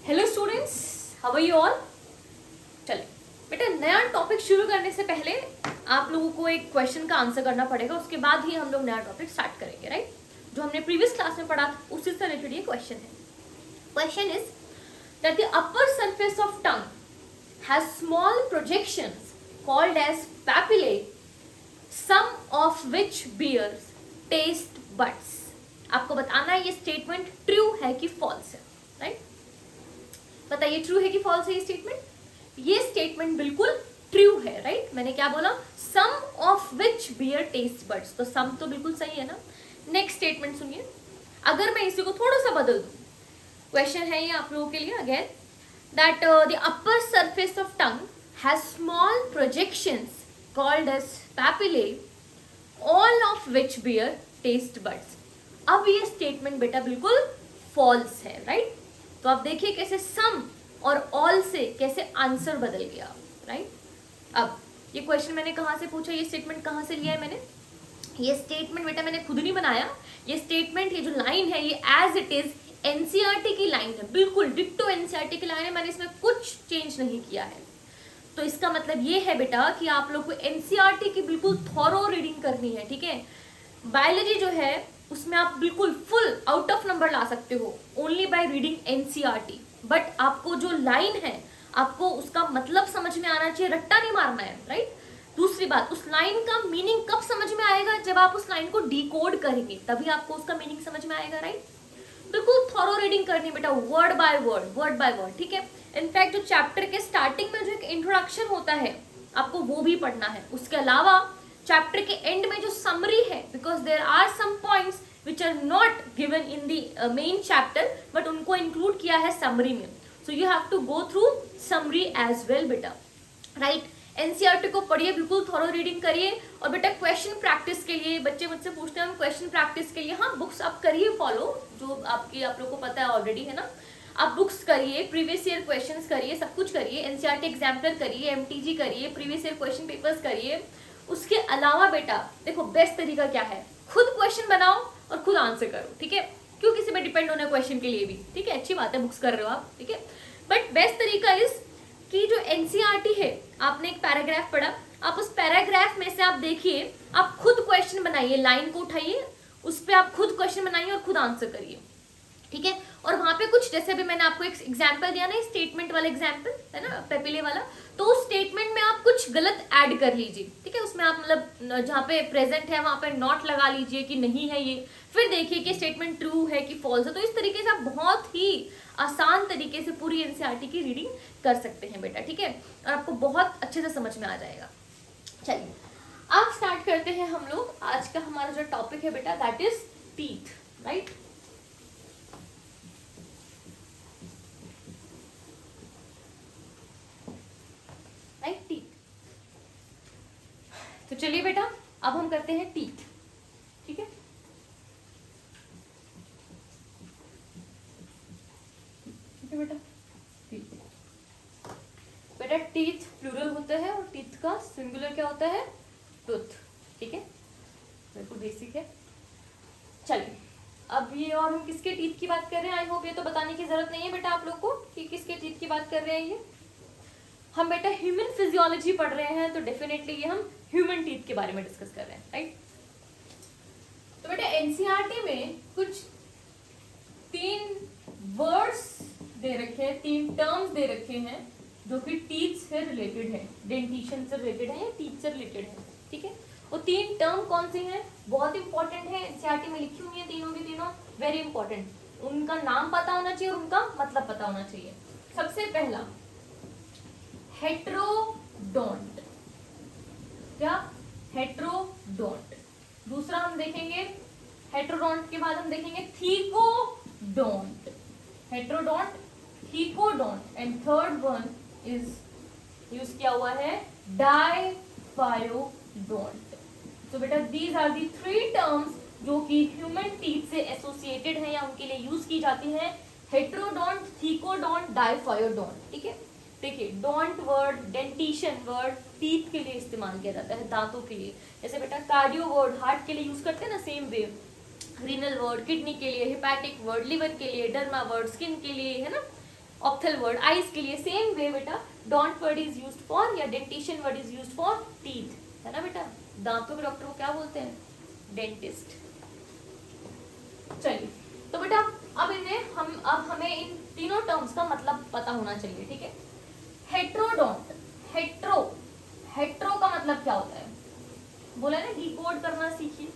Hello students, how are you all. चलिए बेटा, नया टॉपिक शुरू करने से पहले आप लोगों को एक क्वेश्चन का आंसर करना पड़ेगा, उसके बाद ही हम लोग नया टॉपिक स्टार्ट करेंगे, राइट। जो हमने प्रीवियस क्लास में पढ़ा था उसी से रिलेटेड ये क्वेश्चन है। Question is that the upper surface of tongue has small projections called as papillae, some of which bears taste buds. आपको बताना है ये स्टेटमेंट ट्रू है कि फॉल्स है, राइट। बताइए ट्रू है कि फॉल्स है ये स्टेटमेंट। ये स्टेटमेंट बिल्कुल ट्रू है, राइट। मैंने क्या बोला, some of which bear taste buds, तो सम तो बिल्कुल सही है ना। नेक्स्ट स्टेटमेंट सुनिए, अगर मैं इसी को थोड़ा सा बदल दूं, क्वेश्चन है ये आप लोगों के लिए again, that the upper surface of tongue has small projections called as papillae, all of which bear taste buds. अब ये स्टेटमेंट बेटा बिल्कुल फॉल्स है, राइट। तो आप देखिए कैसे सम और ऑल से कैसे आंसर बदल गया, राइट। अब ये क्वेश्चन मैंने कहाँ से पूछा, ये स्टेटमेंट कहाँ से लिया है मैंने। ये स्टेटमेंट बेटा मैंने खुद नहीं बनाया, ये स्टेटमेंट, ये जो लाइन है ये एज इट इज एनसीईआरटी की लाइन है, बिल्कुल डिट्टो एनसीईआरटी की लाइन है, मैंने इसमें कुछ चेंज नहीं किया है। तो इसका मतलब ये है बेटा कि आप लोग को एनसीईआरटी की बिल्कुल थॉरो रीडिंग करनी है, ठीक है। बायोलॉजी जो है उसमें आप बिल्कुल फुल आउट ऑफ नंबर ला सकते हो only by reading NCERT, but आपको जो लाइन है आपको उसका मतलब समझ में आना चाहिए, रट्टा नहीं मारना है, राइट। दूसरी बात, उस लाइन का मीनिंग कब समझ में आएगा, जब आप उस लाइन को डिकोड करेंगे तभी आपको उसका मीनिंग समझ में आएगा, राइट। बिल्कुल थॉरो रीडिंग करनी बेटा, वर्ड बाय वर्ड, ठीक है। इनफैक्ट जो चैप्टर के स्टार्टिंग में जो एक इंट्रोडक्शन होता है आपको वो भी पढ़ना है। उसके अलावा चैप्टर के एंड में जो समरी है, because there are some points which are not given in the main chapter, but उनको इंक्लूड किया है समरी में, so you have to go through summary as well बेटा, राइट। एनसीईआरटी को पढ़िए, बिल्कुल थॉरो रीडिंग करिए। और बेटा क्वेश्चन प्रैक्टिस के लिए बच्चे मुझसे पूछते हैं, हम क्वेश्चन प्रैक्टिस के लिए, हाँ बुक्स आप करिए फॉलो, जो आप लोग को पता है ऑलरेडी, है ना। आप बुक्स करिए, प्रीवियस ईयर क्वेश्चंस करिए, सब कुछ करिए, एनसीईआरटी एग्जाम्पलर करिए, एमटीजी करिए, प्रीवियस ईयर क्वेश्चन पेपर्स करिए। उसके अलावा बेटा देखो बेस्ट तरीका क्या है, खुद क्वेश्चन बनाओ और खुद आंसर करो, ठीक है। क्यों किसी पे डिपेंड होना है क्वेश्चन के लिए भी, ठीक है, अच्छी बात है, बुक्स कर रहे हो आप, ठीक है। बट बेस्ट तरीका इज कि जो एनसीईआरटी है, आपने एक पैराग्राफ पढ़ा, आप उस पैराग्राफ में से आप देखिए, आप खुद क्वेश्चन बनाइए, लाइन को उठाइए, उस पर आप खुद क्वेश्चन बनाइए और खुद आंसर करिए, ठीक है। और वहां पे कुछ, जैसे अभी मैंने आपको एक एग्जांपल दिया ना, स्टेटमेंट वाला एग्जांपल है ना, पेपिले वाला, तो उस स्टेटमेंट में आप कुछ गलत ऐड कर लीजिए, ठीक है। उसमें आप मतलब जहाँ पे प्रेजेंट है वहां पे नॉट लगा लीजिए कि नहीं है ये, फिर देखिए कि स्टेटमेंट ट्रू है कि फॉल्स है। तो इस तरीके से आप बहुत ही आसान तरीके से पूरी एनसीईआरटी की रीडिंग कर सकते हैं बेटा, ठीक है, और आपको बहुत अच्छे से समझ में आ जाएगा। चलिए अब स्टार्ट करते हैं हम लोग। आज का हमारा जो टॉपिक है बेटा दैट इज टीथ, राइट। तो चलिए बेटा अब हम करते हैं टीथ, ठीक है। ठीक है बेटा, बेटा टीथ प्लूरल होता है और टीथ का सिंगुलर क्या होता है, टूथ, ठीक है, बिल्कुल बेसिक है। चलिए अब ये, और हम किसके टीथ की बात कर रहे हैं, आई होप ये तो बताने की जरूरत नहीं है बेटा आप लोग को कि किसके टीथ की बात कर रहे हैं। ये हम बेटा ह्यूमन फिजियोलॉजी पढ़ रहे हैं, तो डेफिनेटली ये हम ह्यूमन टीथ के बारे में डिस्कस कर रहे हैं, राइट। तो बेटा एनसीईआरटी में कुछ 3 वर्ड्स दे रखे हैं, 3 टर्म्स दे रखे हैं जो कि टीथ से रिलेटेड है, डेंटिशन से रिलेटेड है या टीथ से रिलेटेड है, ठीक है। वो 3 टर्म कौन सी हैं, बहुत इंपॉर्टेंट है, एनसीईआरटी में लिखी हुई है तीनों की तीनों, वेरी इंपॉर्टेंट। उनका नाम पता होना चाहिए और उनका मतलब पता होना चाहिए। सबसे पहला हेट्रोडोंट, क्या, हेट्रोडोंट। दूसरा हम देखेंगे, हेट्रोडोंट के बाद हम देखेंगे thecodont, heterodont, thecodont, and third one is use किया हुआ है डाइफायोडोंट। तो बेटा दीज आर दी 3 टर्म्स जो कि ह्यूमन टीथ से एसोसिएटेड है या उनके लिए यूज की जाती है, हेट्रोडोंट, थीकोडोंट, डाइफायोडोंट, ठीक है। देखिए don't word dentition word teeth के लिए इस्तेमाल किया जाता है, दांतों के लिए। जैसे बेटा कार्डियो वर्ड हार्ट के लिए यूज करते हैं ना, same way renal word kidney के लिए, हेपेटिक वर्ड लिवर के लिए, डर्मा वर्ड स्किन के लिए, है ना। ऑप्थल वर्ड आईज के लिए, सेम वे बेटा don't word is used for या dentition word is used for teeth, है ना बेटा। दांतों के डॉक्टर को क्या बोलते हैं? डेंटिस्ट। चलिए तो बेटा अब हमें इन तीनों टर्म्स का मतलब पता होना चाहिए, ठीक है। हेट्रोडोंट, हेट्रो का मतलब क्या होता है? बोला ना डिकोड करना सीखिए,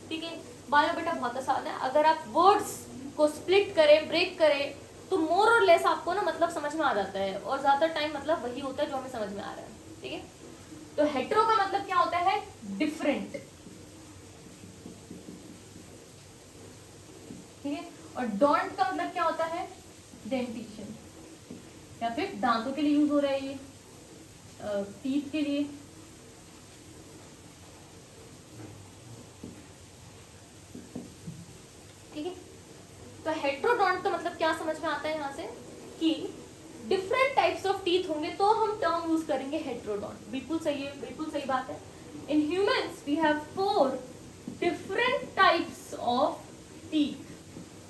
ठीक है। बायो बेटा बहुत आसान है, अगर आप वर्ड्स को स्प्लिट करें, ब्रेक करें, तो मोर और लेस आपको ना मतलब समझ में आ जाता है, और ज्यादा टाइम मतलब वही होता है जो हमें समझ में आ रहा है, ठीक है। तो हेट्रो का मतलब क्या होता है? डिफरेंट, ठीक है। और डोंट का मतलब क्या होता है? डेंटिशन, या फिर दांतों के लिए यूज हो रहा है ये, टीथ के लिए। ठीक है, तो हेट्रोडोंट का मतलब क्या समझ में आता है यहाँ से कि डिफरेंट टाइप्स ऑफ टीथ होंगे तो हम टर्म यूज करेंगे हेट्रोडोंट। बिल्कुल सही है, बिल्कुल सही बात है। In humans we have 4 different types of teeth,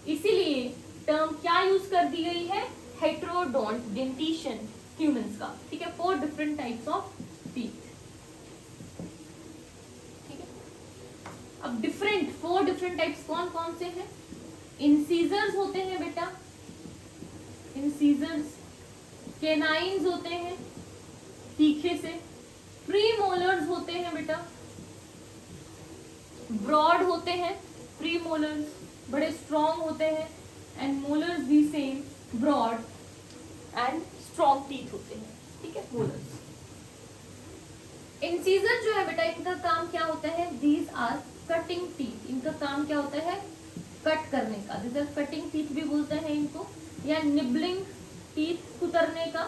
इसीलिए टर्म क्या यूज कर दी गई है? हेट्रोडोंट, डेंटिशन ह्यूमंस का, ठीक है। 4 डिफरेंट टाइप्स ऑफ टीथ, ठीक है। अब डिफरेंट 4 डिफरेंट टाइप्स कौन कौन से हैं? इंसीजर्स होते हैं बेटा, इंसीजर्स। केनाइन्स होते हैं तीखे से। प्रीमोलर्स होते हैं बेटा, ब्रॉड होते हैं। प्रीमोलर्स बड़े स्ट्रॉन्ग होते हैं, एंड मोलर्स भी same, broad and strong teeth होते हैं, ठीक है, मोलर्स। इंसीजर जो है बेटा, इनका काम क्या होता है? दीज आर कटिंग टीथ, इनका काम क्या होता है? कट करने का। दिस आर कटिंग टीथ भी बोलते हैं इनको, या निबलिंग टीथ, कुतरने का,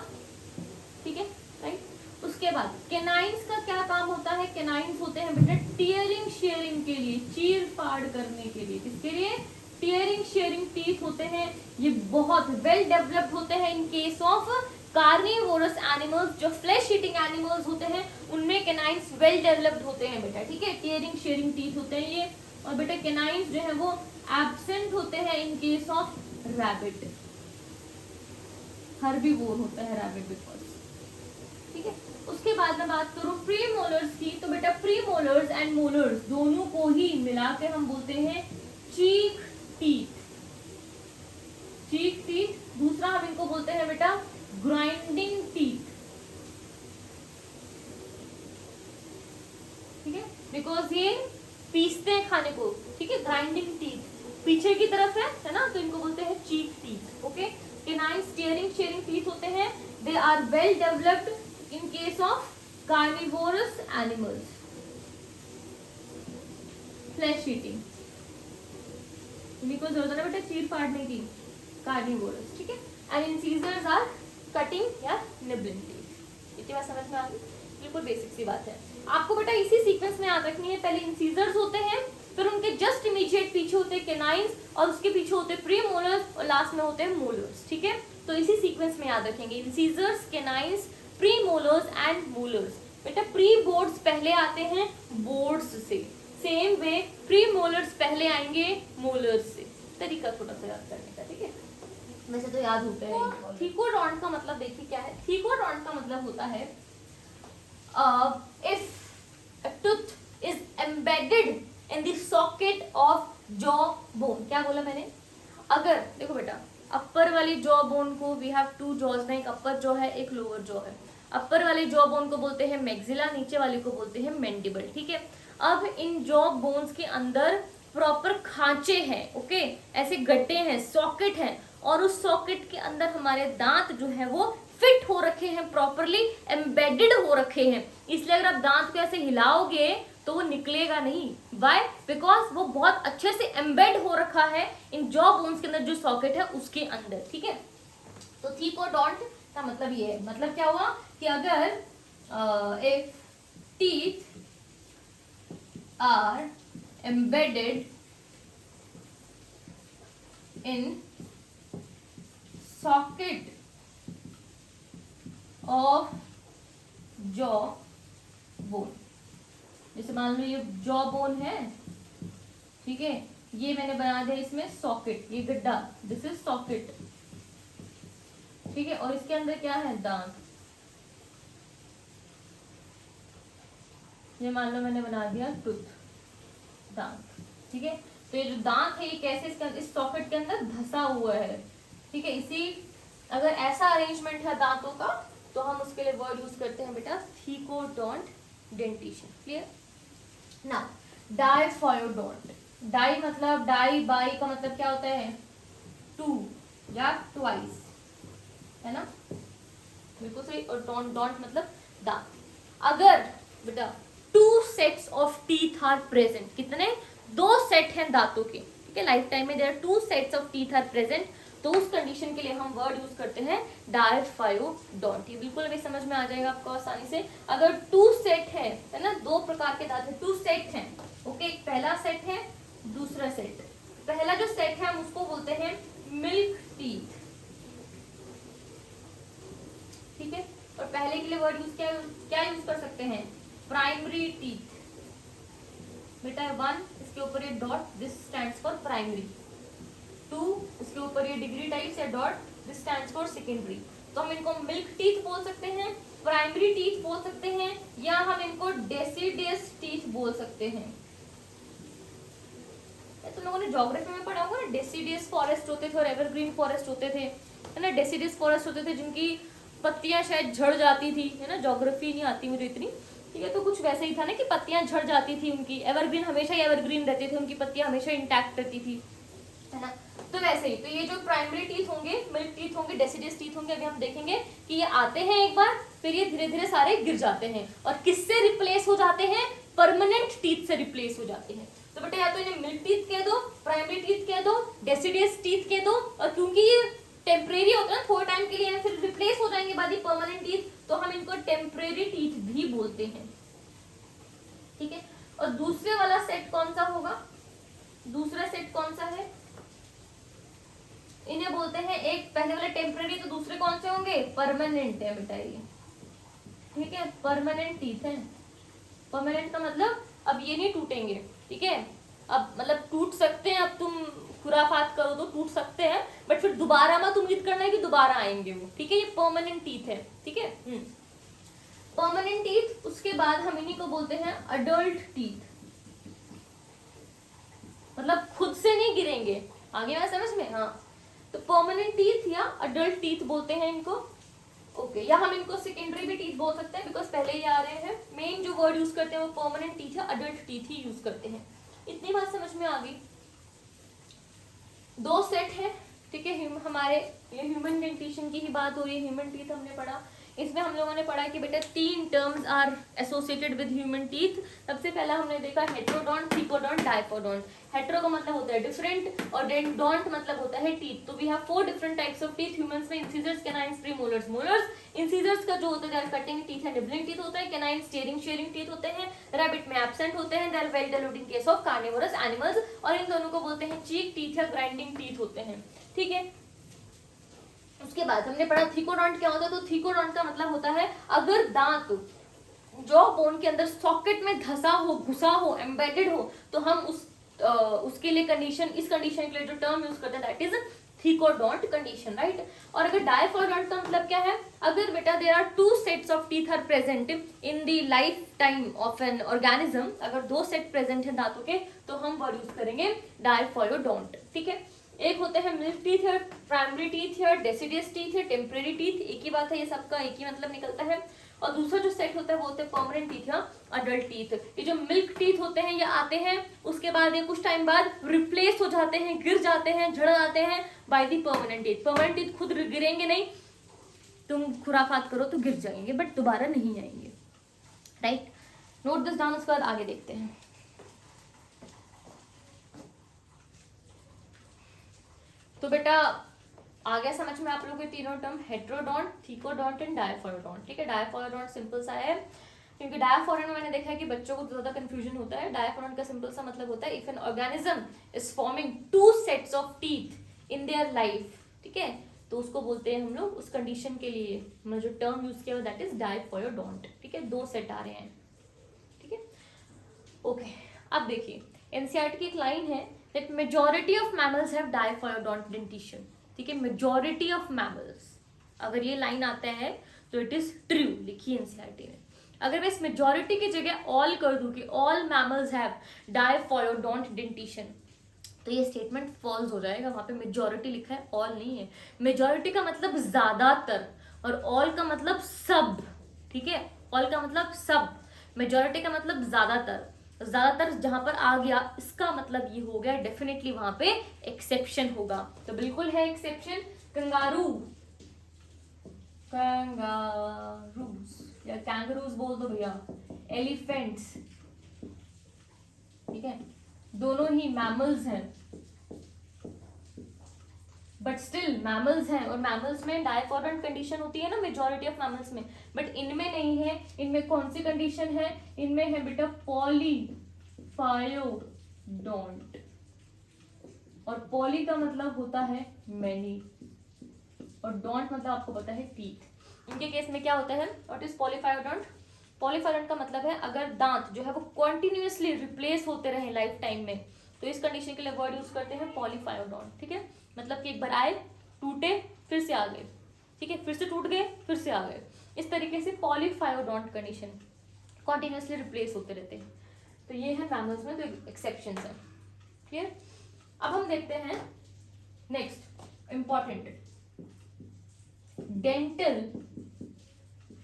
ठीक है, राइट। उसके बाद केनाइन्स का क्या काम होता है? केनाइन्स होते हैं बेटा टियरिंग शेयरिंग के लिए, चीर फाड़ करने के लिए। किसके लिए? टियरिंग शेयरिंग टीथ होते हैं। ये बहुत वेल डेवलप्ड होते हैं इन केस ऑफ कार्निवोरस एनिमल्स, जो फ्लैश ईटिंग एनिमल्स होते हैं उनमें केनाइन्स वेल डेवलप्ड होते हैं बेटा, ठीक है। टियरिंग शेयरिंग टीथ होते हैं ये। और बेटा केनाइन्स जो है वो एब्सेंट होते हैं इन केस ऑफ रैबिट, हर्बीवोर होता है रैबिट बिकॉज, ठीक है। उसके बाद में बात करूं प्रीमोलर्स की, तो बेटा प्रीमोलर्स एंड मोलर्स दोनों को ही मिला के हम बोलते हैं चीक टीथ, चीक टीथ। दूसरा हम इनको बोलते हैं बेटा ग्राइंडिंग टीथ, ठीक है, बिकॉज ये पीसते हैं खाने को, ठीक है। ग्राइंडिंग टीथ पीछे की तरफ है ना, तो इनको बोलते हैं cheek teeth, okay. Canines tearing shearing teeth होते हैं, they are well developed in case of carnivorous animals, flesh eating, इन्हीं को जरूरत है बेटा चीर फाड़ने की, कार्निवोरस, ठीक है। एंड इंसीजर्स आर कटिंग या निबलिंग टीथ। इतनी बात समझ में आ गई? बिल्कुल बेसिक सी बात है। आपको बेटा इसी सीक्वेंस में याद रखनी है, पहले इंसीजर्स होते हैं, फिर उनके जस्ट इमीडिएट पीछे होते हैं केनाइन्स, और उसके पीछे होते हैं प्रीमोलर्स, और लास्ट में होते हैं मोलर्स, ठीक है। तो इसी सीक्वेंस में याद रखेंगे, इंसीजर्स, केनाइन्स, प्रीमोलर्स एंड मोलर्स। बेटा प्री बोर्ड्स पहले आते हैं बोर्ड्स से, सेम वे प्रीमोलर्स पहले आएंगे मोलर्स से। तरीका थोड़ा सा याद करने का, ठीक है, वैसे तो याद होता है। थीकोडोंट का मतलब देखिए क्या है। थीकोडोंट का मतलब होता है if a tooth is embedded in the socket of jaw bone। क्या बोला मैंने? अगर देखो बेटा अपर वाली जॉ बोन को, वी हैव 2 जॉज ना, एक अपर जॉ है एक लोअर जॉ है। अपर वाली जॉ बोन को बोलते हैं मैक्सिला, नीचे वाली को बोलते हैं मैंडिबल, ठीक है। अब इन जॉ बोन्स के अंदर प्रॉपर खांचे हैं, ओके, ऐसे गड्ढे हैं, सॉकेट हैं, और उस सॉकेट के अंदर हमारे दांत जो है वो फिट हो रखे हैं, प्रॉपरली एम्बेडेड हो रखे हैं। इसलिए अगर आप दांत को ऐसे हिलाओगे तो वो निकलेगा नहीं, वाई? बिकॉज वो बहुत अच्छे से एम्बेड हो रखा है इन जॉ बोन्स के अंदर, जो सॉकेट है उसके अंदर, ठीक है। तो थीकोडोंट का मतलब ये है, मतलब क्या हुआ कि अगर if teeth are embedded in socket of jaw bone, जैसे मान लो ये जॉ बोन है, ठीक है, ये मैंने बना दिया इसमें सॉकेट, ये गड्ढा, दिस इज सॉकेट, ठीक है, और इसके अंदर क्या है, दांत। ये मान लो मैंने बना दिया टूथ, दांत, ठीक है। तो ये जो दांत है ये कैसे इस सॉकेट के अंदर धंसा हुआ है, ठीक है। इसी अगर ऐसा अरेंजमेंट है दांतों का तो हम उसके लिए वर्ड यूज करते हैं बेटा thecodont dentition. Clear. Now diphyodont, di मतलब डाई बाई का मतलब क्या होता है, टू या ट्वाइस, है ना, बिल्कुल सही। और डोंट मतलब दांत। अगर बेटा two sets of teeth are present, कितने, दो सेट हैं दांतों के, ठीक है, लाइफ टाइम में there are two sets of teeth are present, तो उस कंडीशन के लिए हम वर्ड यूज करते हैं डायफोयोडोंट। ये बिल्कुल अभी समझ में आ जाएगा आपको आसानी से। अगर टू सेट है ना, दो प्रकार के दांत है, टू सेट हैं, ओके, एक पहला सेट है, दूसरा सेट। पहला जो सेट है हम उसको बोलते हैं मिल्क टीथ, ठीक है। और पहले के लिए वर्ड यूज क्या यूज कर सकते हैं, प्राइमरी टीथ। बेटा 1 इसके ऊपर ये dot, this stands for primary. 2 इसके ऊपर ये डिग्री टाइप से dot, this stands for secondary. तो हम इनको मिल्क टीथ बोल सकते हैं, प्राइमरी टीथ बोल सकते हैं, या हम इनको डेसिडियस टीथ बोल सकते हैं। तुम लोगों ने ज्योग्राफी में पढ़ा होगा ना, डेसिडियस फॉरेस्ट होते थे और एवरग्रीन फॉरेस्ट होते थे, है ना। डेसिडियस फॉरेस्ट होते थे जिनकी पत्तियां शायद झड़ जाती थी, है ना, ज्योग्राफी नहीं आती मुझे इतनी, ठीक है। तो कुछ वैसे ही था ना कि पत्तियां झड़ जाती थी उनकी, एवरग्रीन हमेशा ही एवरग्रीन रहते थे, उनकी पत्तियां हमेशा इंटैक्ट रहती थी, है ना। तो वैसे ही तो ये जो प्राइमरी टीथ होंगे, मिल्क टीथ होंगे, डेसिडियस टीथ होंगे, अभी हम देखेंगे कि ये आते हैं एक बार, फिर ये धीरे धीरे सारे गिर जाते हैं और किससे रिप्लेस हो जाते हैं, परमानेंट टीथ से रिप्लेस हो जाते हैं। तो बेटा या तो इन्हें मिल्क टीथ कह दो, प्राइमरी टीथ कह दो, डेसिडियस टीथ कह दो, और क्योंकि ये टेम्परेरी होता है ना, थोड़े टाइम के लिए, फिर रिप्लेस हो जाएंगे बाद ही परमानेंट टीथ, तो हम इनको टेम्परेरी टीथ भी बोलते हैं, ठीक है। और दूसरे वाला सेट कौन सा होगा, दूसरा सेट कौन सा है, इन्हें बोलते हैं, एक पहले वाले टेम्परेरी, तो दूसरे कौन से होंगे, परमानेंट है बेटा ये, ठीक है, परमानेंट टीथ है। परमानेंट का मतलब अब ये नहीं टूटेंगे, ठीक है, अब मतलब टूट सकते हैं, अब तुम खुराफात करो तो टूट सकते हैं, बट फिर दोबारा मत उम्मीद करना है कि दोबारा आएंगे वो, ठीक है। ये परमानेंट टीथ है, ठीक है। Permanent teeth. उसके बाद हम इन्हीं को बोलते हैं अडल्ट टीथ, मतलब खुद से नहीं गिरेंगे, आगे मैं समझ में, हाँ। तो परमानेंट टीथ या अडल्ट टीथ बोलते हैं इनको, ओके। या हम इनको सेकेंडरी भी टीथ बोल सकते हैं, बिकॉज पहले ही आ रहे हैं। मेन जो वर्ड यूज करते हैं वो परमानेंट टीथ या अडल्ट टीथ ही यूज करते हैं। इतनी बात समझ में आ गई। दो सेट है, ठीक है, हमारे ये ह्यूमन डेंटिशन की ही बात हो रही है, ह्यूमन टीथ हमने पढ़ा। इसमें हम लोगों ने पढ़ा कि बेटा 3 terms are associated with human teeth. सबसे पहला हमने देखा हेट्रोडोंट, थीकोडोंट, डायफोडोंट। हेट्रो का मतलब होता है डिफरेंट और डोंट मतलब होता है टीथ। तो we have 4 different types of teeth humans में, incisors, canines, premolars, molars. Incisors का जो होता है कटिंग टीथ है, निबलिंग टीथ होता है। कैनाइन स्टीयरिंग शेयरिंग टीथ होते हैं। रैबिट में एब्सेंट होते हैं। They are well developed in case of carnivorous animals. और इन दोनों को बोलते हैं चीक टीथ या ग्राइंडिंग टीथ होते हैं, ठीक है। उसके बाद हमने पढ़ा थीकोडोंट क्या होता है। तो थीकोडोंट का मतलब होता है अगर दांत जॉ बोन के अंदर सॉकेट में धंसा हो, घुसा हो, एम्बेडेड हो, तो हम उसके लिए कंडीशन, इस कंडीशन के लिए जो टर्म यूज करते हैं that is thecodont condition, right. और अगर डायफोडोंट का मतलब क्या है, अगर बेटा there are 2 sets of teeth are present in the life time of an organism, अगर 2 सेट प्रेजेंट है दांतों के, तो हम वर्ड यूज करेंगे डायफोडोंट, ठीक है। एक होते हैं मिल्क टीथ है, प्राइमरी टीथ है, डेसिडियस टीथ है, टेम्परेरी टीथ, एक ही बात है, ये सबका एक ही मतलब निकलता है। और दूसरा जो सेट होता है वो होते हैं परमानेंट टीथ या अडल्ट टीथ। ये जो मिल्क टीथ होते हैं ये आते हैं, उसके बाद ये कुछ टाइम बाद रिप्लेस हो जाते हैं, गिर जाते हैं, झड़ जाते हैं by the permanent teeth. Permanent teeth खुद गिरेंगे नहीं, तुम खुराफात करो तो गिर जाएंगे, बट दोबारा नहीं आएंगे, राइट। नोट दिस डाउन, उसके बाद आगे देखते हैं। तो बेटा आ गया समझ में आप लोगों के तीनों टर्म, हेट्रोडोंट, थीकोडोंट एंड डायफोडोंट, ठीक है। डायफोडोंट सिंपल सा है, क्योंकि डायफोडोंट में मैंने देखा है कि बच्चों को ज्यादा कंफ्यूजन होता है। डायफोडोंट का सिंपल सा मतलब होता है if an organism is forming 2 sets of teeth in their life, ठीक है, तो उसको बोलते हैं हम लोग, उस कंडीशन के लिए हमने जो टर्म यूज किया दैट इज डायफोडोंट, ठीक है। 2 सेट आ रहे हैं, ठीक है, ओके। अब देखिए एनसीईआरटी की एक लाइन है that majority of mammals have diaphodont dentition, ठीक है, majority of mammals, अगर ये लाइन आता है तो इट इज ट्रू, लिखी एनसीईआरटी ने। अगर मैं इस मेजॉरिटी की जगह ऑल कर दूं कि ऑल मैमल्स हैव डायफॉलोडोंट डेंटिशन, तो ये स्टेटमेंट फॉल्स हो जाएगा। वहां पे मेजॉरिटी लिखा है, ऑल नहीं है। मेजॉरिटी का मतलब ज्यादातर और ऑल का मतलब सब, ठीक है। ऑल का मतलब सब, मेजॉरिटी का मतलब ज्यादातर। ज्यादातर जहां पर आ गया इसका मतलब ये हो गया डेफिनेटली वहां पे एक्सेप्शन होगा। तो बिल्कुल है एक्सेप्शन। कंगारू, कैंगारूज या कैंगरूज बोल दो भैया, एलिफेंट्स, ठीक है, दोनों ही मैमल्स हैं, बट स्टिल मैमल्स हैं। और मैमल्स में डायफॉलोडोंट कंडीशन होती है ना मेजॉरिटी ऑफ मैमल्स में, बट इनमें नहीं है। इनमें कौन सी कंडीशन है? इनमें है बेटा पॉलीफायोडोंट, और पॉली का मतलब होता है मैनी, और डोंट मतलब आपको पता है टीथ। इनके केस में क्या होता है? What is पॉलीफायोडोंट? पॉलीफायोडोंट का मतलब है अगर दांत जो है वो कॉन्टिन्यूअसली रिप्लेस होते रहे लाइफ टाइम में, तो इस कंडीशन के लिए वर्ड यूज करते हैं पॉलीफायोडोंट, ठीक है। मतलब कि एक बार आए, टूटे, फिर से आ गए, ठीक है, फिर से टूट गए, फिर से आ गए, इस तरीके से पॉलीफायोडोंट कंडीशन, कॉन्टिन्यूअसली रिप्लेस होते रहते हैं। तो ये है मैमल्स में, तो एक्सेप्शंस है, क्लियर। अब हम देखते हैं नेक्स्ट इंपॉर्टेंट, डेंटल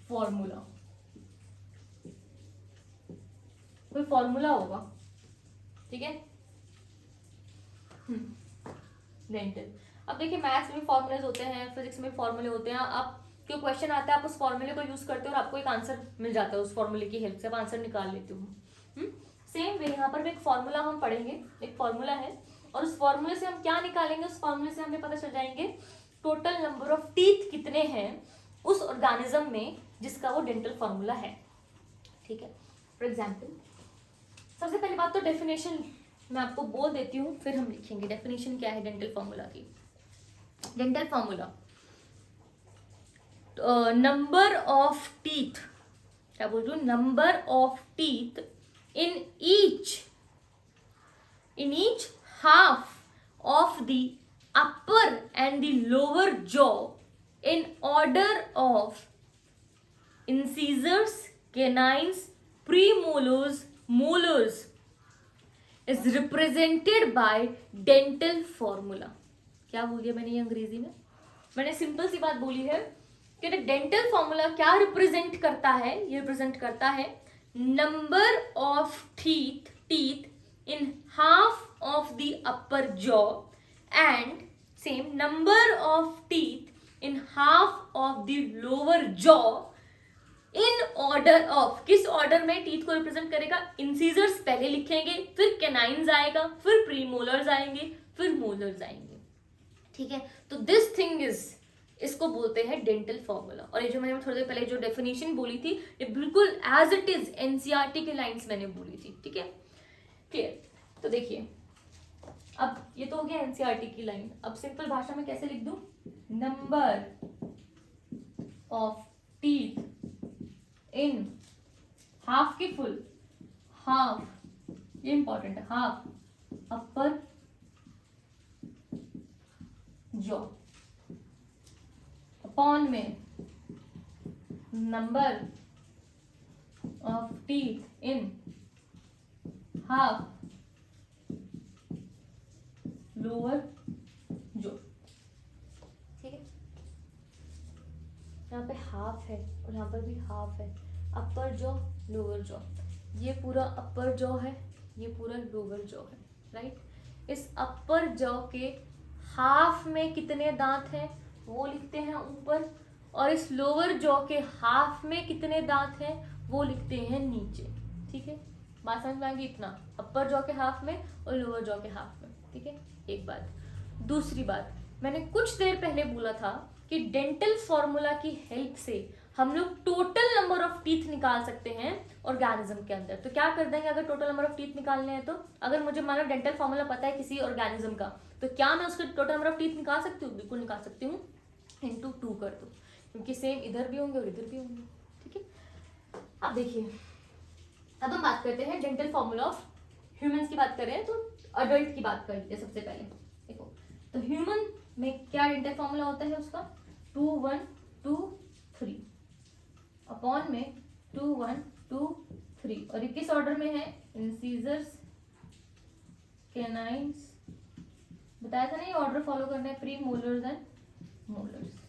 फॉर्मूला। कोई फॉर्मूला होगा, ठीक है, डेंटल। अब देखिए मैथ्स में फॉर्मूलेज होते हैं, फिजिक्स में फॉर्मूले होते हैं। आप जो क्वेश्चन आता है आप उस फॉर्मूले को यूज करते हो और आपको एक आंसर मिल जाता है उस फॉर्मूले की हेल्प से, आप आंसर निकाल लेते हो। सेम वे यहाँ पर भी एक फॉर्मूला हम पढ़ेंगे, एक फॉर्मूला है, और उस फॉर्मूले से हम क्या निकालेंगे? उस फॉर्मूले से हमें पता चल जाएंगे टोटल नंबर ऑफ टीथ कितने हैं उस ऑर्गेनिज्म में जिसका वो डेंटल फॉर्मूला है, ठीक है। फॉर एग्जाम्पल, सबसे पहली बात तो डेफिनेशन मैं आपको बोल देती हूँ, फिर हम लिखेंगे डेफिनेशन क्या है डेंटल फॉर्मूला की। Dental formula, number of teeth, क्या बोल रही हूँ, number of teeth in each half of the upper and the lower jaw in order of incisors, canines, premolars, molars is represented by dental formula। क्या बोल दिया मैंने ये अंग्रेजी में? मैंने सिंपल सी बात बोली है कि डेंटल फॉर्मूला क्या रिप्रेजेंट करता है? ये रिप्रेजेंट करता है number of teeth in half of the upper jaw and same number of teeth in half of the lower jaw in order of, किस ऑर्डर में टीथ को रिप्रेजेंट करेगा? इंसीजर्स पहले लिखेंगे, फिर कैनाइन्स आएगा, फिर प्रीमोलर्स आएंगे, फिर मोलर्स आएंगे, ठीक है। तो दिस थिंग इज, इसको बोलते हैं डेंटल फॉर्मूला। और ये जो मैंने थोड़ी देर पहले जो डेफिनेशन बोली थी ये बिल्कुल एज इट इज एनसीईआरटी के लाइंस मैंने बोली थी, ठीक है, क्लियर। तो देखिए अब ये तो हो गया एनसीईआरटी की लाइन। अब सिंपल भाषा में कैसे लिख दूं? Number of teeth in half की फुल, हाफ, ये इंपॉर्टेंट है, हाफ अपर जॉ अपॉन में number of teeth in half lower jaw, ठीक है। यहाँ पे हाफ है और यहाँ पर भी हाफ है, अपर जॉ लोअर जॉ, ये पूरा अपर जॉ है, ये पूरा लोअर जॉ है, राइट। इस अपर जॉ के हाफ में कितने दांत हैं वो लिखते हैं ऊपर, और इस लोअर जॉ के हाफ में कितने दांत हैं वो लिखते हैं नीचे, ठीक है। बात समझ में आएगी? इतना अपर जॉ के हाफ में और लोअर जॉ के हाफ में, ठीक है, एक बात। दूसरी बात, मैंने कुछ देर पहले बोला था कि डेंटल फॉर्मूला की हेल्प से हम लोग टोटल नंबर ऑफ टीथ निकाल सकते हैं ऑर्गेनिज्म के अंदर। तो क्या कर देंगे अगर टोटल नंबर ऑफ टीथ निकालने हैं? तो अगर मुझे मानो डेंटल फॉर्मूला पता है किसी ऑर्गेनिज्म का, तो क्या मैं उसका टोटल नंबर ऑफ टीथ निकाल सकती हूँ? बिल्कुल निकाल सकती हूँ, इंटू 2 कर दो, क्योंकि सेम इधर भी होंगे और इधर भी होंगे, ठीक है। अब देखिए, अब हम बात करते हैं डेंटल फॉर्मूला ऑफ ह्यूमंस की बात कर रहे हैं, तो अडल्ट की बात कर लेते हैं सबसे पहले। देखो, तो ह्यूमन में क्या डेंटल फॉर्मूला होता है उसका? 2 1 2 3 अपॉन में 2 1 2 3। और ये किस ऑर्डर में है? इंसीजर्स, कैनाइन्स, बताया था ना ये ऑर्डर फॉलो करना है, प्री मोलर्स एंड मोलर्स।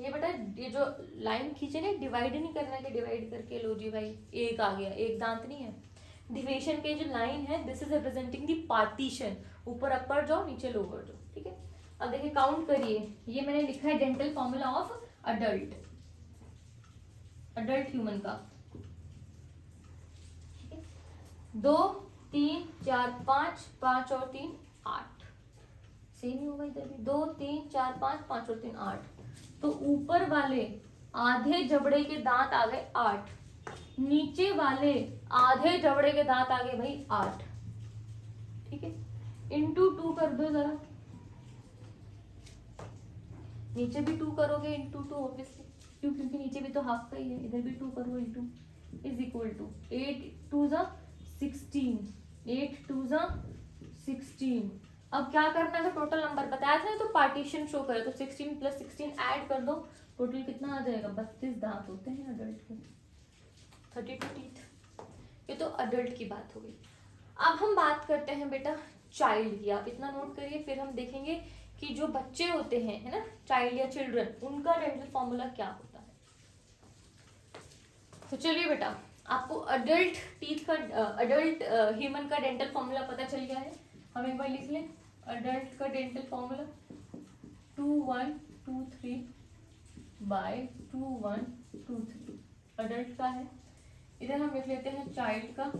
ये बेटा ये जो लाइन खींचे ना, डिवाइड नहीं करना है कि डिवाइड करके लो जी भाई एक आ गया, एक दांत नहीं है। डिविजन के जो लाइन है this is representing the partition, ऊपर अपर जाओ नीचे लोअर जाओ, ठीक है। अब देखिए काउंट करिए, ये मैंने लिखा है dental formula of adult, adult human का, ठीक है। 2 3 4 5, 5 और 3 8, सेम ही होगा इधर भी, 2 3 4 5, 5 और 3 8। तो ऊपर वाले आधे जबड़े के दांत आ गए 8, नीचे वाले आधे जबड़े के दांत आ गए भाई 8, ठीक है। इंटू 2 कर दो जरा, नीचे भी 2 करोगे इंटू 2 ऑब्वियसली, क्यों? क्योंकि नीचे भी तो हाफ का ही है, इधर भी 2 करो इंटू, इज इक्वल टू 8 2 16, 8 2 16। अब क्या करना है? टोटल नंबर बताया था तो पार्टीशन शो करे, तो 16 प्लस 16 ऐड कर दो, टोटल कितना आ जाएगा? 32 दांत होते हैं अडल्ट के, 32 टीथ। ये तो अडल्ट की बात हो गई। अब हम बात करते हैं बेटा चाइल्ड की, आप इतना नोट करिए, फिर हम देखेंगे कि जो बच्चे होते हैं, है ना, चाइल्ड या चिल्ड्रन, उनका डेंटल फॉर्मूला क्या होता है। तो चलिए बेटा, आपको अडल्ट टीथ का, अडल्ट ह्यूमन का डेंटल फॉर्मूला पता चल गया है। हम एक बार लिख लें अडल्ट का डेंटल फॉर्मूला 2 1 2 3 बाय 2 1 2 3 अडल्ट का है। इधर हम लिख लेते हैं चाइल्ड का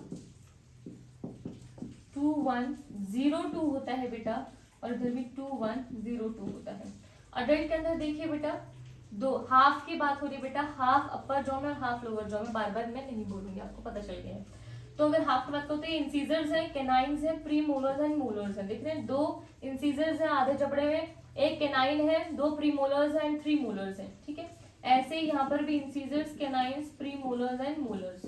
2 1 0 2 होता है बेटा, और इधर भी 2 1 0 2 होता है। अडल्ट के अंदर देखिए बेटा, दो हाफ की बात हो रही है बेटा, हाफ अपर जॉ में और हाफ लोअर जॉ में, बार बार मैं नहीं बोलूंगी, आपको पता चल गया है। तो अगर हाफ की बात करते हैं, इंसीजर्स हैं, कैनाइन्स हैं, प्री मोलर्स एंड मोलर्स हैं। देख रहे हैं, 2 इंसीजर्स हैं आधे जबड़े में, 1 कैनाइन है, 2 प्री मोलर्स एंड 3 मोलर्स हैं, ठीक है। ऐसे ही यहाँ पर भी incisors, canines, premolars and molars.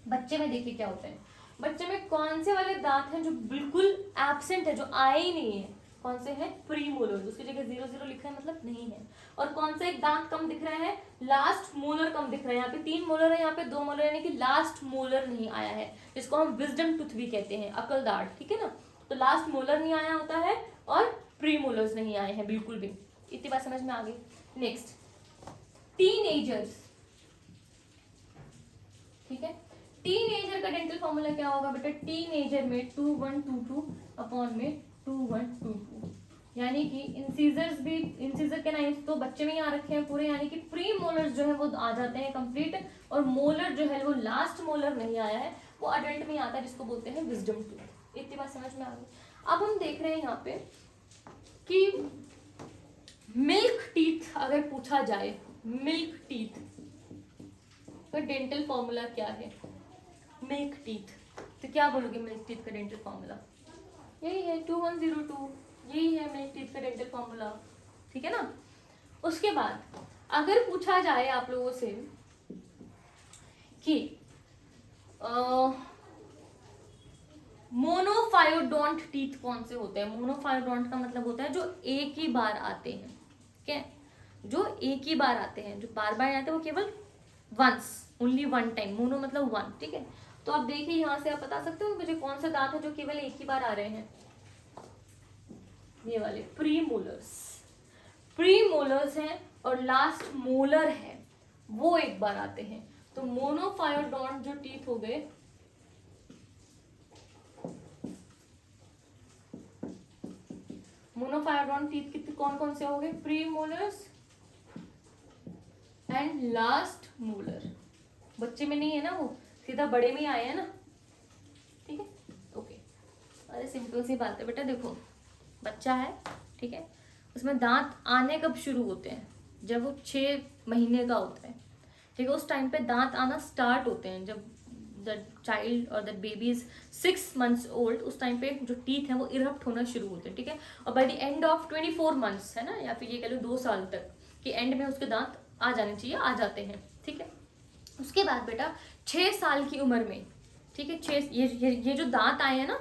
बच्चे में देखिए क्या होता है, बच्चे में कौन से वाले दांत हैं जो बिल्कुल एब्सेंट है, जो आए ही नहीं है? कौन से हैं? प्री मोलर, उसकी जगह 0 0 लिखा है मतलब नहीं है। और कौन सा एक दांत कम दिख रहा है? लास्ट मोलर कम दिख रहा है। यहाँ पे 3 मोलर है, यहाँ पे 2 मोलर, यानी कि लास्ट मोलर नहीं आया है, जिसको हम विजडम टूथ भी कहते हैं, अकल दांत, ठीक है ना। तो लास्ट मोलर नहीं आया होता है और प्री मोलर्स नहीं आए हैं बिल्कुल भी। इतनी बात समझ में आ गई। नेक्स्ट, टीनेजर्स, ठीक है। टीनेजर का डेंटल फॉर्मूला क्या होगा बेटा? टीनेजर में 2 1 2 2 अपॉन में 2 1 2 2, यानी कि इंसीजर्स भी, इंसीजर के नाइन्स तो बच्चे में ही आ रखे हैं पूरे, यानी कि प्री मोलर्स जो है वो आ जाते हैं कंप्लीट, और मोलर जो है वो लास्ट मोलर नहीं आया है, वो अडल्ट में आता है, जिसको बोलते हैं विजडम टूथ। इतनी बात समझ में आ गई। अब हम देख रहे हैं यहाँ पे कि मिल्क टीथ अगर पूछा जाए, मिल्क टीथ का डेंटल फॉर्मूला क्या है? मिल्क टीथ, तो क्या बोलोगे मिल्क टीथ का डेंटल फॉर्मूला? यही है 2102, यही है मिल्क टीथ का डेंटल फॉर्मूला, ठीक है ना। उसके बाद अगर पूछा जाए आप लोगों से कि मोनोफायोडोंट टीथ कौन से होते हैं? मोनोफायोडोंट का मतलब होता है जो एक ही बार आते हैं, ठीक है, जो एक ही बार आते हैं, जो बार बार आते हैं, वो केवल once, only one time, mono मतलब वन, ठीक है। तो आप देखिए यहाँ से आप बता सकते हो मुझे कौन सा दांत है जो केवल एक ही बार आ रहे हैं? ये वाले प्री मोलर्स, प्री मोलर्स हैं, और लास्ट मोलर है वो एक बार आते हैं। तो मोनोफायोडोंट जो टीथ हो गए, मोनोफायोडोंट टीथ कितने कौन कौन से हो गए? Pre molars and last molar. बच्चे में नहीं है ना, वो सीधा बड़े में आए हैं ना, ठीक है, ओके। अरे सिंपल सी बात है बेटा, देखो बच्चा है, ठीक है, उसमें दांत आने कब शुरू होते हैं? जब वो 6 महीने का होता है, ठीक है, उस टाइम पे दांत आना स्टार्ट होते हैं। जब द चाइल्ड और the baby is 6 months old, उस टाइम पे जो टीथ हैं वो इरप्ट होना शुरू होते हैं, ठीक है। और by the end of 24 months, है ना, या फिर ये कह लो 2 साल तक के एंड में उसके दांत आ जाने चाहिए, आ जाते हैं, ठीक है। उसके बाद बेटा 6 साल की उम्र में, ठीक है, ये जो दांत आए हैं ना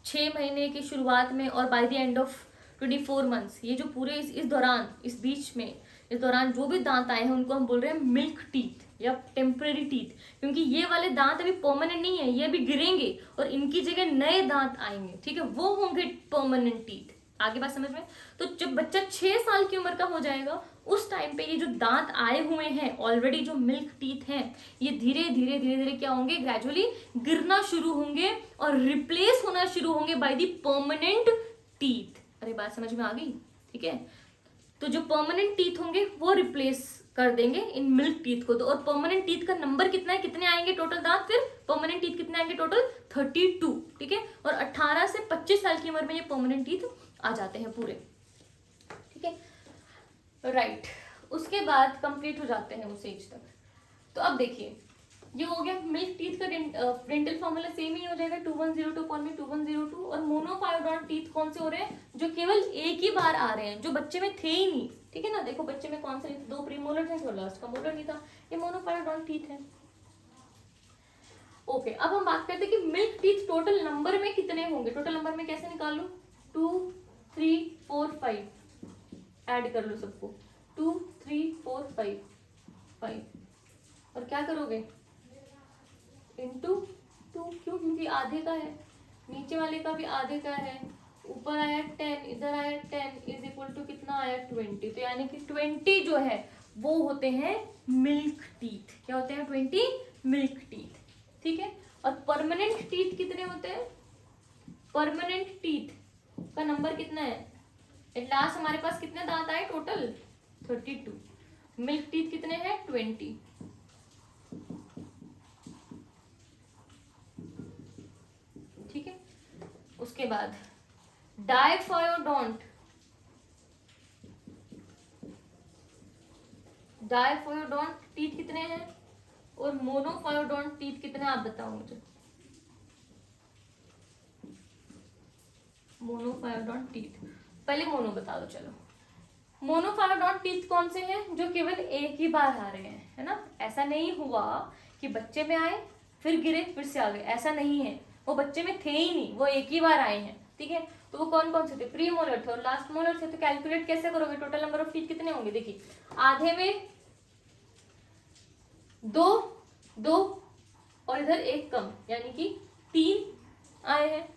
6 महीने की शुरुआत में और by the end of 24 months, ये जो पूरे इस दौरान, इस बीच में, इस दौरान जो भी दांत आए हैं उनको हम बोल रहे हैं मिल्क टीथ या टेम्पररी टीथ, क्योंकि ये वाले दांत अभी परमानेंट नहीं है, ये अभी गिरेंगे और इनकी जगह नए दांत आएंगे, ठीक है, वो होंगे परमानेंट टीथ। आगे बात समझ में? तो जब बच्चा 6 साल की उम्र का हो जाएगा उस टाइम पे ये जो दांत आए हुए हैं ऑलरेडी, जो मिल्क टीथ हैं, ये धीरे धीरे धीरे धीरे क्या होंगे, ग्रेजुअली गिरना शुरू होंगे और रिप्लेस होना शुरू होंगे बाय द परमानेंट टीथ। अरे बात समझ में आ गई? ठीक है, तो जो परमानेंट टीथ होंगे वो रिप्लेस कर देंगे इन मिल्क टीथ को। तो और परमानेंट टीथ का नंबर कितना है, कितने आएंगे टोटल दांत, फिर परमानेंट टीथ कितने आएंगे टोटल, 32, ठीक है। और 18 से 25 साल की उम्र में ये परमानेंट टीथ आ जाते हैं पूरे, ठीक है, राइट। उसके बाद कंप्लीट हो जाते हैं उस एज तक। तो अब देखिए ये हो गया मिल्क टीथ का डेंटल फॉर्मूला सेम ही हो जाएगा 2102 कॉल में 2102। और मोनोपायोडोंट टीथ कौन से हो रहे हैं, जो केवल एक ही बार आ रहे हैं, जो बच्चे में थे ही नहीं, ठीक है ना। देखो बच्चे में कौन से, 2 प्रीमोलर थे, लास्ट का मोलर नहीं था, ये मोनोपायोडोंट टीथ है। ओके, अब हम बात करते हैं कि मिल्क टीथ टोटल नंबर में कितने होंगे। टोटल नंबर में कैसे निकाल लो, 2 3 4 5, ऐड कर लो सबको, 2 3 4 5 5, और क्या करोगे, इंटू 2, क्यों, क्योंकि आधे का है, नीचे वाले का भी आधे का है, ऊपर आया 10, इधर आया 10 इज इक्वल टू कितना आया 20। तो यानी कि 20 जो है वो होते हैं मिल्क टीथ। क्या होते हैं, 20 मिल्क टीथ, ठीक है। और परमानेंट टीथ कितने होते हैं, परमानेंट टीथ का नंबर कितना है, एट लास्ट हमारे पास कितने दांत आए टोटल, 32। मिल्क टीथ कितने हैं, 20। ठीक है, उसके बाद डायफायोडोंट, डायफायोडोंट टीथ कितने हैं और मोनोफायोडोंट टीथ कितने, आप बताओ मुझे। मोनोफायोडोंट टीथ, पहले मोनो बता दो। चलो, मोनोफायोडोंट टीथ कौन से हैं, जो केवल एक ही बार आ रहे हैं, है ना। ऐसा नहीं हुआ कि बच्चे में आए फिर गिरे फिर से आ गए, ऐसा नहीं है, वो बच्चे में थे ही नहीं, वो एक ही बार आए हैं, ठीक है। तो वो कौन कौन से थे, प्री मोलर थे और लास्ट मोलर थे। तो कैलकुलेट कैसे करोगे, टोटल नंबर ऑफ टीथ कितने होंगे, देखिए आधे में 2 2 और इधर एक कम, यानी कि 3 आए हैं,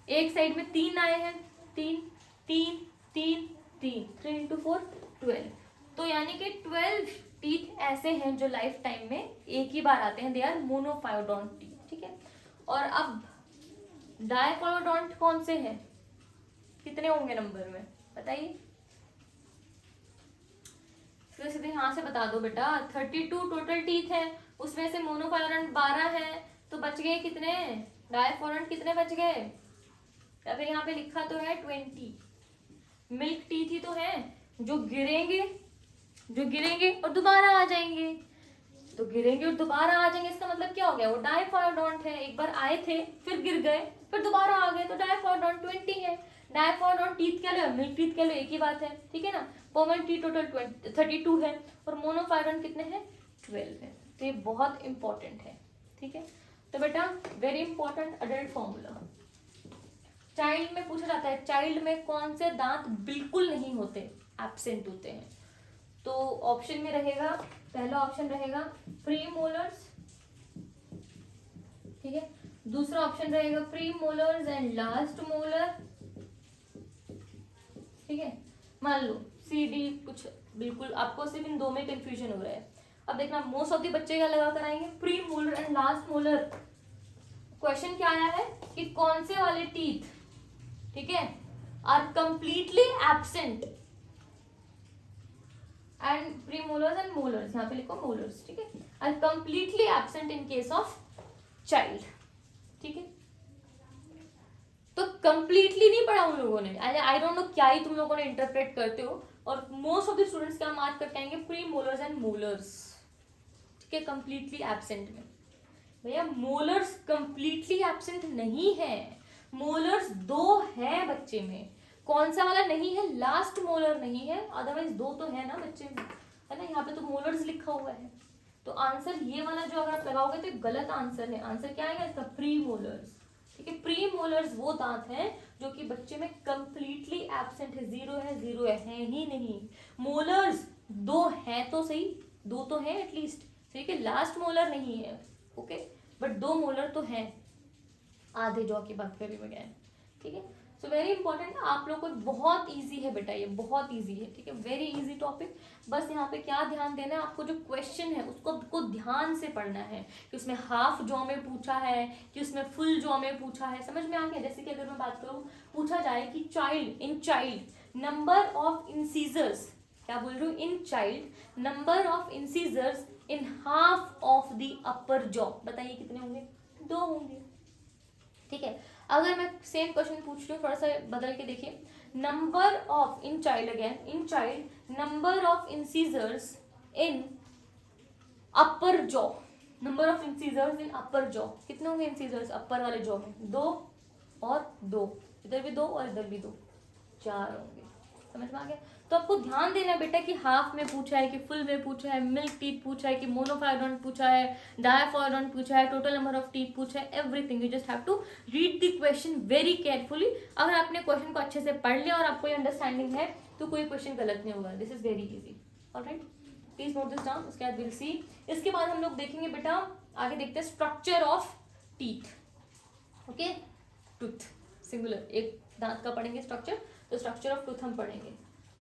एक साइड में 3 आए हैं, 3 3 3 3, 3 इंटू 4 12। तो यानी कि 12 टीथ ऐसे हैं जो लाइफ टाइम में एक ही बार आते हैं, दे आर मोनोफायोडोंट टीथ, ठीक है। और अब डायफायोडोंट कौन से हैं, कितने होंगे नंबर में बताइए, फिर सीधे यहाँ से बता दो बेटा। 32 टोटल टीथ है, उसमें से मोनोफायोडोंट 12 है, तो बच गए कितने, डायफायोडोंट कितने बच गए, या फिर यहाँ पे लिखा तो है 20। मिल्क टीथ ही तो है जो गिरेंगे, जो गिरेंगे और दोबारा आ जाएंगे, तो गिरेंगे और दोबारा आ जाएंगे, इसका मतलब क्या हो गया, वो डायफायोडोंट है, एक बार आए थे फिर गिर गए फिर दोबारा आ गए, तो डायफायोडोंट 20 है। डायफायोडोंट टीथ कह लो मिल्क टीथ कह लो, एक ही बात है, ठीक है ना। परमानेंट टीथ टोटल 32 है और मोनोफायोडोंट कितने हैं, 12 है। तो ये बहुत इंपॉर्टेंट है, ठीक है। तो बेटा very important adult formula, child में पूछा जाता है, चाइल्ड में कौन से दांत बिल्कुल नहीं होते, एब्सेंट होते हैं। तो ऑप्शन में रहेगा, पहला ऑप्शन रहेगा प्री मोलर्स, ठीक है। दूसरा ऑप्शन रहेगा pre molars and last molar, ठीक है। मान लो सी डी कुछ बिल्कुल आपको सिर्फ इन दो में कंफ्यूजन हो रहा है। अब देखना मोस्ट ऑफ द बच्चे क्या लगा कर आएंगे, pre molar and last molar. Question क्या आया है कि कौन से वाले टीथ, ठीक है, are completely absent and premolars and molars, यहाँ पे लिखो मोलर्स, ठीक है, are completely absent in case of child, ठीक है। तो कंप्लीटली नहीं पढ़ा उन लोगों ने, आई डोंट नो क्या ही तुम लोगों ने इंटरप्रेट करते हो। और मोस्ट ऑफ द स्टूडेंट्स क्या मार्क करके आएंगे, प्री मोलर्स एंड मोलर्स, ठीक है, कंप्लीटली एब्सेंट में। भैया मोलर्स कंप्लीटली एब्सेंट नहीं है, मोलर्स 2 है बच्चे में, कौन सा वाला नहीं है, लास्ट मोलर नहीं है, अदरवाइज 2 तो है ना बच्चे में, है ना। यहाँ पे तो मोलर्स लिखा हुआ है, तो आंसर ये वाला जो अगर आप लगाओगे तो गलत आंसर है। आंसर क्या आएगा इसका, प्री मोलर्स, ठीक है। प्री मोलर्स वो दांत हैं जो कि बच्चे में कंप्लीटली एब्सेंट है, जीरो है ही नहीं। मोलर्स 2 हैं तो सही, 2 तो हैं एटलीस्ट, ठीक है, लास्ट मोलर नहीं है, ओके, बट 2 मोलर तो हैं आधे जॉ की बात करी बगैर, ठीक है। सो वेरी इंपॉर्टेंट, आप लोग को बहुत इजी है बेटा, ये बहुत इजी है, ठीक है, वेरी इजी टॉपिक। बस यहाँ पे क्या ध्यान देना है आपको, जो क्वेश्चन है उसको आपको ध्यान से पढ़ना है कि उसमें हाफ जॉ में पूछा है कि उसमें फुल जॉ में पूछा है, समझ में आ गया। जैसे कि अगर मैं बात करूँ, पूछा जाए कि चाइल्ड नंबर ऑफ इंसीजर्स, क्या बोल रही हूँ, in child number of incisors in half of the upper jaw, बताइए कितने होंगे, 2 होंगे, ठीक है। अगर मैं सेम क्वेश्चन पूछ रही हूँ, थोड़ा सा बदल के देखिए, number of in child, again in child number of incisors in upper jaw, number of incisors in upper jaw, कितने होंगे इंसीजर्स अपर वाले जॉ में, 2 और 2, इधर भी 2 और इधर भी 2, 4 होंगे, समझ में आ गया। तो आपको ध्यान देना है बेटा कि हाफ में पूछा है कि फुल में पूछा है, मिल्क टीथ पूछा है कि मोनोफायडोंट पूछा है, डायफायडोंट पूछा है, टोटल नंबर ऑफ टीथ पूछा है, everything you just have to read the question very carefully. अगर आपने क्वेश्चन को अच्छे से पढ़ लिया और आपको ये अंडरस्टैंडिंग है तो कोई क्वेश्चन गलत नहीं होगा, this is very easy, alright, please note this down. उसके बाद विल सी, इसके बाद हम लोग देखेंगे बेटा, आगे देखते हैं structure of teeth, okay, tooth singular, एक दांत का पढ़ेंगे स्ट्रक्चर, तो स्ट्रक्चर ऑफ टूथ हम पढ़ेंगे।